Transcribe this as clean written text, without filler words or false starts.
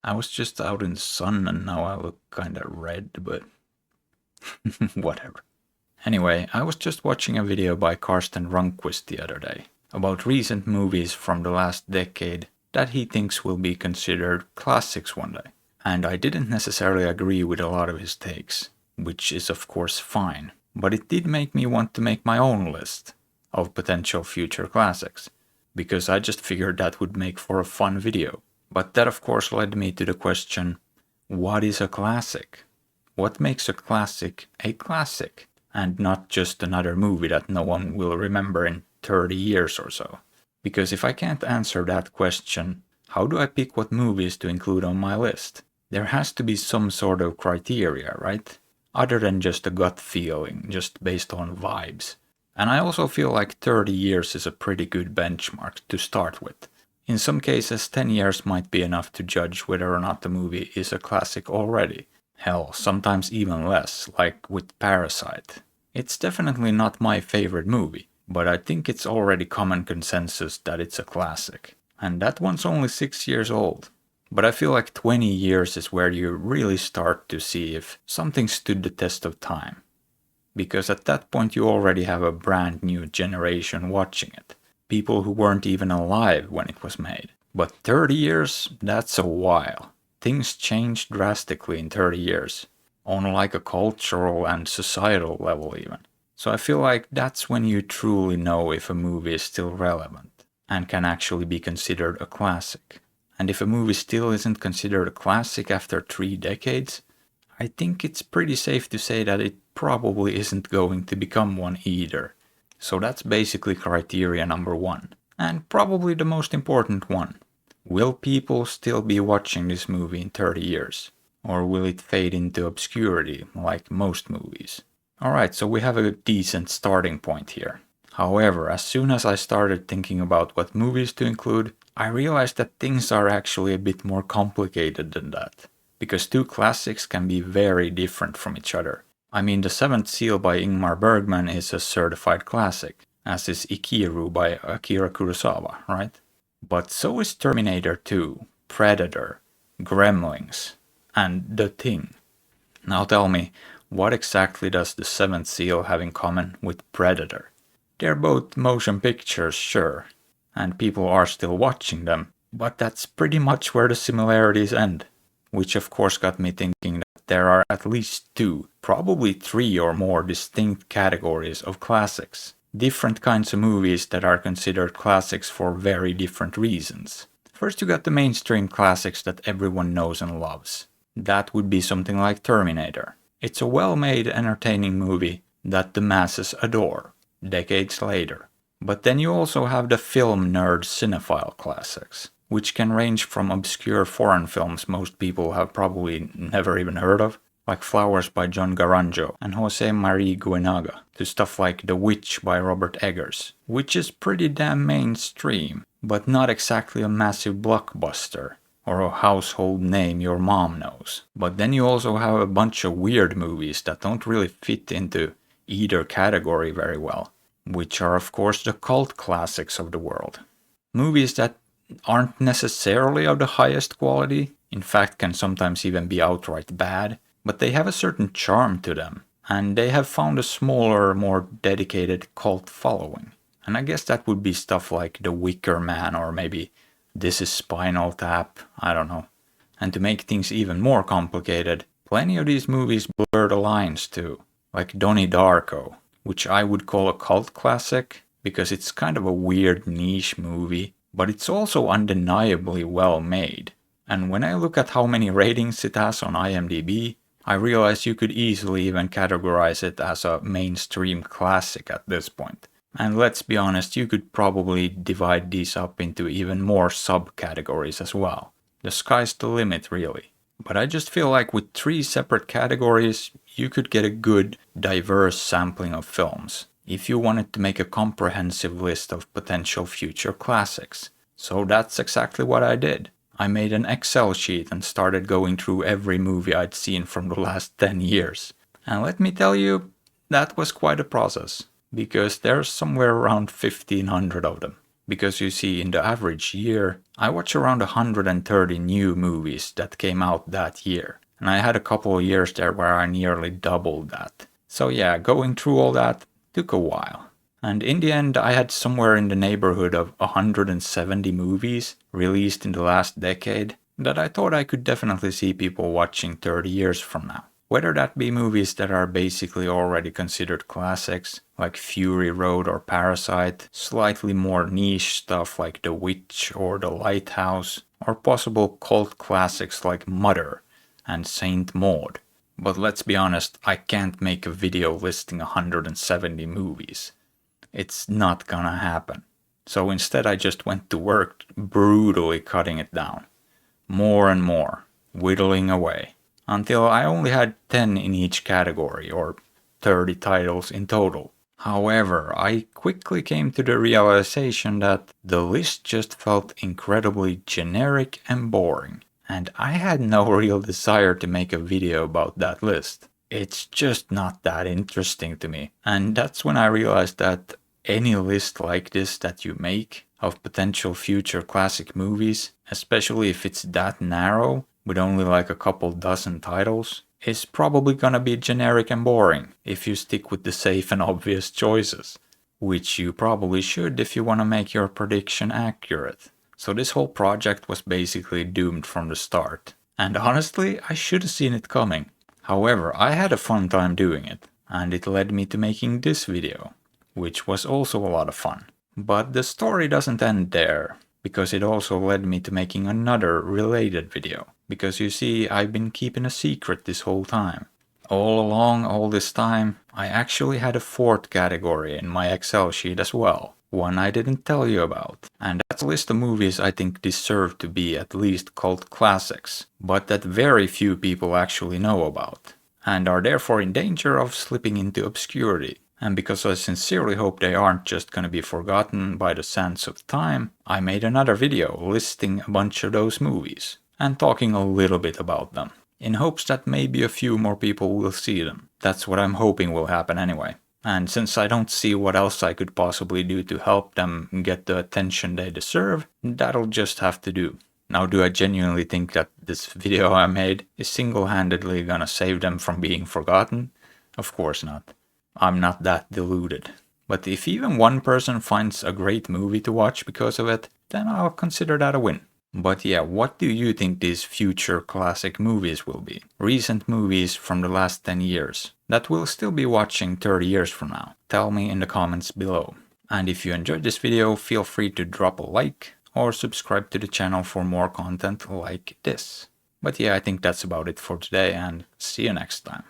I was just out in the sun and now I look kinda red, but whatever. Anyway, I was just watching a video by Karsten Runquist the other day about recent movies from the last decade that he thinks will be considered classics one day. And I didn't necessarily agree with a lot of his takes, which is of course fine, but it did make me want to make my own list of potential future classics, because I just figured that would make for a fun video. But that of course led me to the question, what is a classic? What makes a classic, and not just another movie that no one will remember in 30 years or so? Because if I can't answer that question, how do I pick what movies to include on my list? There has to be some sort of criteria, right? Other than just a gut feeling, just based on vibes. And I also feel like 30 years is a pretty good benchmark to start with. In some cases, 10 years might be enough to judge whether or not the movie is a classic already. Hell, sometimes even less, like with Parasite. It's definitely not my favorite movie, but I think it's already common consensus that it's a classic. And that one's only 6 years old. But I feel like 20 years is where you really start to see if something stood the test of time. Because at that point you already have a brand new generation watching it. People who weren't even alive when it was made. But 30 years, that's a while. Things change drastically in 30 years, on like a cultural and societal level even. So I feel like that's when you truly know if a movie is still relevant and can actually be considered a classic. And if a movie still isn't considered a classic after 3 decades, I think it's pretty safe to say that it probably isn't going to become one either. So that's basically criteria number 1, and probably the most important one. Will people still be watching this movie in 30 years? Or will it fade into obscurity, like most movies? Alright, so we have a decent starting point here. However, as soon as I started thinking about what movies to include, I realized that things are actually a bit more complicated than that. Because 2 classics can be very different from each other. I mean, The Seventh Seal by Ingmar Bergman is a certified classic, as is Ikiru by Akira Kurosawa, right? But so is Terminator 2, Predator, Gremlins, and The Thing. Now tell me, what exactly does The Seventh Seal have in common with Predator? They're both motion pictures, sure, and people are still watching them, but that's pretty much where the similarities end. Which of course got me thinking that there are at least 2, probably 3 or more distinct categories of classics. Different kinds of movies that are considered classics for very different reasons. First you got the mainstream classics that everyone knows and loves. That would be something like Terminator. It's a well-made, entertaining movie that the masses adore, decades later. But then you also have the film nerd cinephile classics, which can range from obscure foreign films most people have probably never even heard of, like Flowers by John Garanjo and Jose Marie Guenaga, to stuff like The Witch by Robert Eggers, which is pretty damn mainstream, but not exactly a massive blockbuster, or a household name your mom knows. But then you also have a bunch of weird movies that don't really fit into either category very well, which are of course the cult classics of the world. Movies that aren't necessarily of the highest quality, in fact can sometimes even be outright bad, but they have a certain charm to them, and they have found a smaller, more dedicated cult following. And I guess that would be stuff like The Wicker Man or maybe This is Spinal Tap, I don't know. And to make things even more complicated, plenty of these movies blur the lines too, like Donnie Darko, which I would call a cult classic because it's kind of a weird niche movie, but it's also undeniably well made. And when I look at how many ratings it has on IMDb, I realize you could easily even categorize it as a mainstream classic at this point. And let's be honest, you could probably divide these up into even more subcategories as well. The sky's the limit, really. But I just feel like with 3 separate categories, you could get a good, diverse sampling of films, if you wanted to make a comprehensive list of potential future classics. So that's exactly what I did. I made an Excel sheet and started going through every movie I'd seen from the last 10 years. And let me tell you, that was quite a process, because there's somewhere around 1500 of them. Because you see, in the average year, I watch around 130 new movies that came out that year. And I had a couple of years there where I nearly doubled that. So yeah, going through all that took a while. And in the end, I had somewhere in the neighborhood of 170 movies released in the last decade that I thought I could definitely see people watching 30 years from now. Whether that be movies that are basically already considered classics, like Fury Road or Parasite, slightly more niche stuff like The Witch or The Lighthouse, or possible cult classics like Mother and Saint Maud. But let's be honest, I can't make a video listing 170 movies. It's not gonna happen. So instead I just went to work brutally cutting it down. More and more, whittling away, until I only had 10 in each category, or 30 titles in total. However, I quickly came to the realization that the list just felt incredibly generic and boring, and I had no real desire to make a video about that list. It's just not that interesting to me, and that's when I realized that any list like this that you make of potential future classic movies, especially if it's that narrow, with only like a couple dozen titles, is probably gonna be generic and boring if you stick with the safe and obvious choices. Which you probably should if you wanna make your prediction accurate. So this whole project was basically doomed from the start. And honestly, I should have seen it coming. However, I had a fun time doing it, and it led me to making this video, which was also a lot of fun. But the story doesn't end there, because it also led me to making another related video. Because you see, I've been keeping a secret this whole time. All along, all this time, I actually had a fourth category in my Excel sheet as well. One I didn't tell you about. And that's a list of movies I think deserve to be at least cult classics, but that very few people actually know about, and are therefore in danger of slipping into obscurity. And because I sincerely hope they aren't just gonna be forgotten by the sands of time, I made another video listing a bunch of those movies, and talking a little bit about them, in hopes that maybe a few more people will see them. That's what I'm hoping will happen anyway. And since I don't see what else I could possibly do to help them get the attention they deserve, that'll just have to do. Now, do I genuinely think that this video I made is single-handedly gonna save them from being forgotten? Of course not. I'm not that deluded. But if even one person finds a great movie to watch because of it, then I'll consider that a win. But yeah, what do you think these future classic movies will be? Recent movies from the last 10 years that we'll still be watching 30 years from now. Tell me in the comments below. And if you enjoyed this video, feel free to drop a like or subscribe to the channel for more content like this. But yeah, I think that's about it for today, and see you next time.